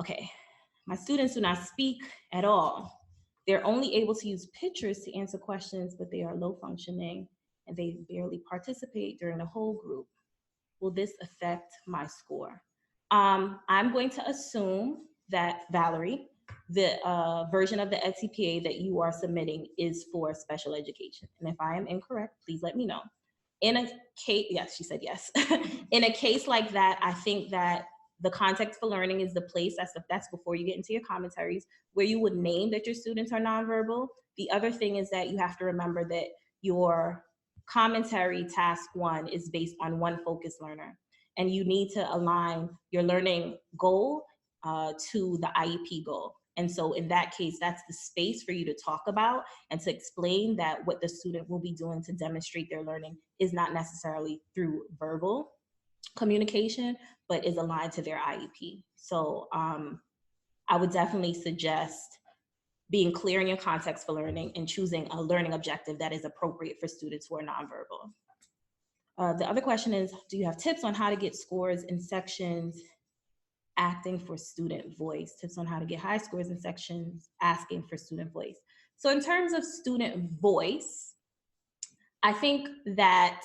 Okay, my students do not speak at all. They're only able to use pictures to answer questions, but they are low functioning and they barely participate during the whole group. Will this affect my score? I'm going to assume that, Valerie, the version of the edTPA that you are submitting is for special education. And if I am incorrect, please let me know. In a case, yes, she said yes. In a case like that, I think that the context for learning is the place, that's before you get into your commentaries, where you would name that your students are nonverbal. The other thing is that you have to remember that your commentary task one is based on one focus learner, and you need to align your learning goal to the IEP goal. And so in that case, that's the space for you to talk about and to explain that what the student will be doing to demonstrate their learning is not necessarily through verbal communication, but is aligned to their IEP. So I would definitely suggest being clear in your context for learning and choosing a learning objective that is appropriate for students who are nonverbal. The other question is, do you have tips on how to get scores in sections acting for student voice? Tips on how to get high scores in sections asking for student voice. So in terms of student voice, I think that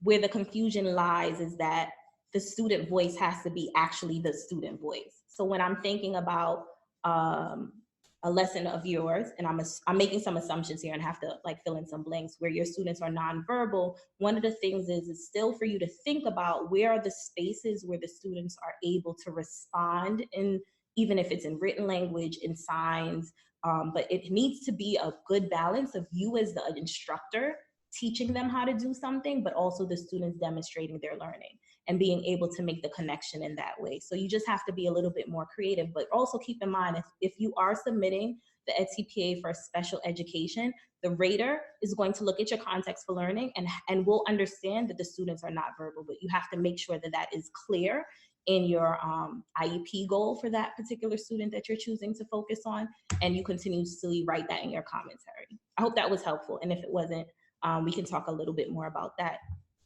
where the confusion lies is that the student voice has to be actually the student voice. So when I'm thinking about a lesson of yours, and I'm making some assumptions here and have to like fill in some blanks, where your students are nonverbal, one of the things is still for you to think about where are the spaces where the students are able to respond in, even if it's in written language, in signs, but it needs to be a good balance of you as the instructor teaching them how to do something, but also the students demonstrating their learning and being able to make the connection in that way. So you just have to be a little bit more creative, but also keep in mind, if you are submitting the edTPA for special education, the rater is going to look at your context for learning and will understand that the students are not verbal, but you have to make sure that that is clear in your IEP goal for that particular student that you're choosing to focus on, and you continuously write that in your commentary. I hope that was helpful, and if it wasn't, we can talk a little bit more about that